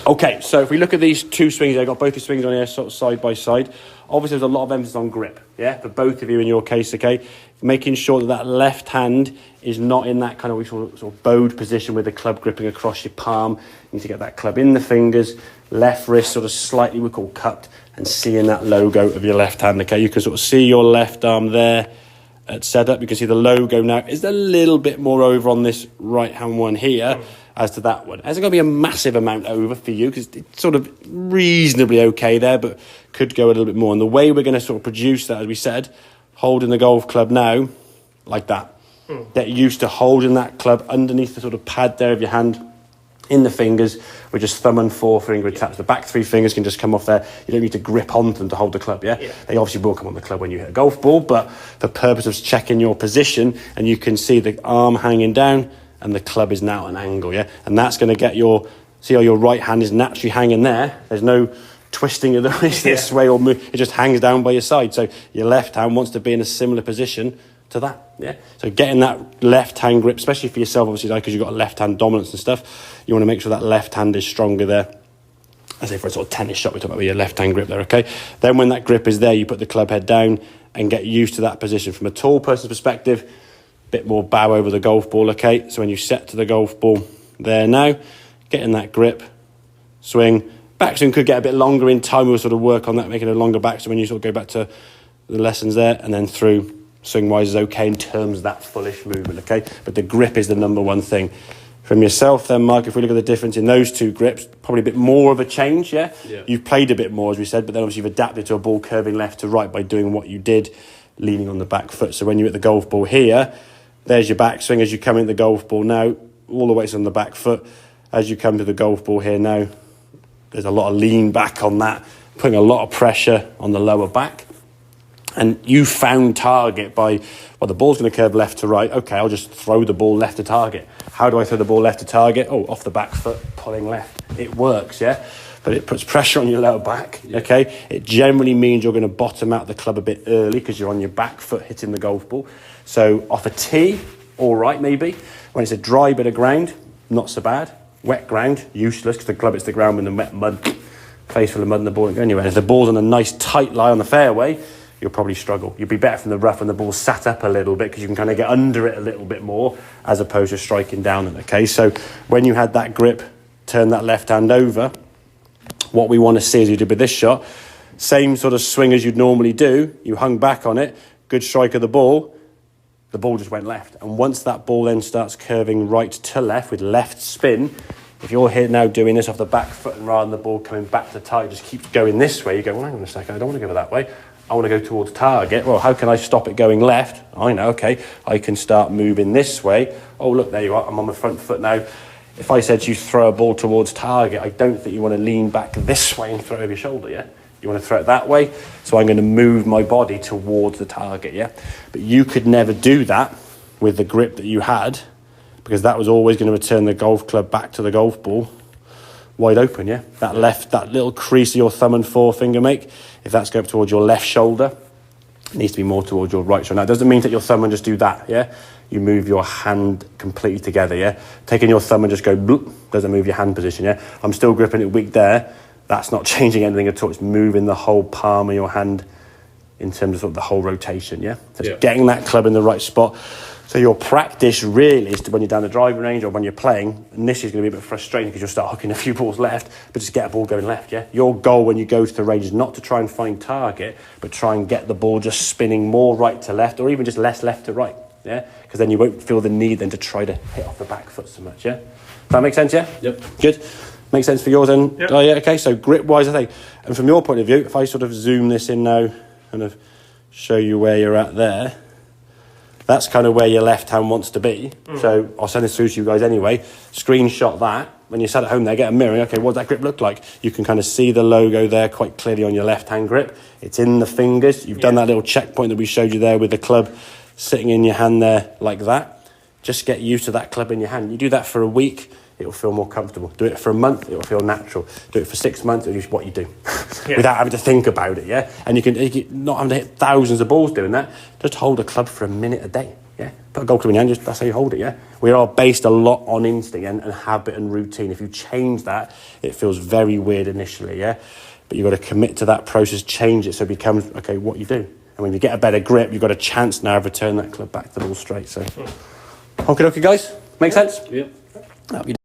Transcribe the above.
Okay, so if we look at these two swings, I've got both the swings on here sort of side by side. Obviously, there's a lot of emphasis on grip, yeah, for both of you in your case, okay? Making sure that that left hand is not in that kind of sort of bowed position with the club gripping across your palm. You need to get that club in the fingers, left wrist sort of slightly, we call cupped, and seeing that logo of your left hand, okay? You can sort of see your left arm there at setup. You can see the logo now is a little bit more over on this right-hand one here as to that one. It's going to be a massive amount over for you because it's sort of reasonably okay there, but could go a little bit more. And the way we're going to sort of produce that, as we said, holding the golf club now like that. Get used to holding that club underneath the sort of pad there of your hand in the fingers with just thumb and forefinger attached. The back three fingers can just come off there. You don't need to grip onto them to hold the club, yeah? They obviously will come on the club when you hit a golf ball, but the purpose of checking your position, and you can see the arm hanging down and the club is now at an angle, yeah? And that's going to get see how your right hand is naturally hanging there. There's no twisting of the wrist this way or move. It just hangs down by your side. So your left hand wants to be in a similar position to that, yeah? So getting that left hand grip, especially for yourself, obviously, because you've got a left hand dominance and stuff, you want to make sure that left hand is stronger there. As if for a sort of tennis shot, we talk about your left hand grip there, okay? Then when that grip is there, you put the club head down and get used to that position. From a tall person's perspective, bit more bow over the golf ball, okay? So when you set to the golf ball there now, getting that grip, swing. Backswing could get a bit longer in time. We'll sort of work on that, making a longer backswing when you sort of go back to the lessons there, and then through. Swing-wise is okay in terms of that fullish movement, okay? But the grip is the number one thing. From yourself then, Mark, if we look at the difference in those two grips, probably a bit more of a change, yeah? You've played a bit more, as we said, but then obviously you've adapted to a ball curving left to right by doing what you did, leaning on the back foot. So when you're at the golf ball here, there's your backswing as you come into the golf ball now, all the way on the back foot. As you come to the golf ball here now, there's a lot of lean back on that, putting a lot of pressure on the lower back. And you found target by, well, the ball's going to curve left to right. Okay, I'll just throw the ball left to target. How do I throw the ball left to target? Oh, off the back foot, pulling left. It works, yeah? But it puts pressure on your lower back, okay? It generally means you're going to bottom out the club a bit early because you're on your back foot hitting the golf ball. So off a tee, all right, maybe. When it's a dry bit of ground, not so bad. Wet ground, useless because the club hits the ground with the wet mud, face full of mud and the ball won't go anywhere. If the ball's on a nice tight lie on the fairway, you'll probably struggle. You'll be better from the rough when the ball's sat up a little bit because you can kind of get under it a little bit more as opposed to striking down it, okay? So when you had that grip, turn that left hand over, what we want to see as you did with this shot, same sort of swing as you'd normally do, you hung back on it, good strike of the ball just went left. And once that ball then starts curving right to left with left spin, if you're here now doing this off the back foot and rather than the ball coming back to target, just keeps going this way, you go, well, hang on a second, I don't want to go that way. I want to go towards target. Well, how can I stop it going left? I know, okay, I can start moving this way. Oh, look, there you are. I'm on the front foot now. If I said you throw a ball towards target, I don't think you want to lean back this way and throw it over your shoulder, yeah? You want to throw it that way. So I'm going to move my body towards the target, yeah? But you could never do that with the grip that you had because that was always going to return the golf club back to the golf ball wide open, yeah? That little crease of your thumb and forefinger make, if that's going up towards your left shoulder, it needs to be more towards your right shoulder. Now, it doesn't mean that your thumb and just do that, yeah? You move your hand completely together, yeah? Taking your thumb and just go bloop, doesn't move your hand position, yeah? I'm still gripping it weak there. That's not changing anything at all. It's moving the whole palm of your hand in terms of, sort of the whole rotation, yeah? So it's getting that club in the right spot. So your practice really is to when you're down the driving range or when you're playing, and this is going to be a bit frustrating because you'll start hooking a few balls left, but just get a ball going left, yeah? Your goal when you go to the range is not to try and find target, but try and get the ball just spinning more right to left or even just less left to right, yeah? Because then you won't feel the need then to try to hit off the back foot so much, yeah? Does that make sense, yeah? Yep. Good. Makes sense for yours then? Yep. Oh, yeah, okay. So grip-wise, I think, and from your point of view, if I sort of zoom this in now, kind of show you where you're at there, that's kind of where your left hand wants to be. So I'll send this through to you guys anyway. Screenshot that. When you sat at home there, get a mirror. Okay, what does that grip look like? You can kind of see the logo there quite clearly on your left-hand grip. It's in the fingers. You've done that little checkpoint that we showed you there with the club sitting in your hand there like that. Just get used to that club in your hand. You do that for a week, it'll feel more comfortable. Do it for a month, it'll feel natural. Do it for 6 months, it'll just what you do without having to think about it, yeah? And you can not having to hit thousands of balls doing that. Just hold a club for a minute a day. Yeah, put a golf club in your hand, that's how you hold it, yeah? We are based a lot on instinct and habit and routine. If you change that, it feels very weird initially, yeah? But you've got to commit to that process, change it so it becomes, okay, what you do. And when you get a better grip, you've got a chance now of returning that club back to the ball straight. So, okay, guys? Make sense? Yep.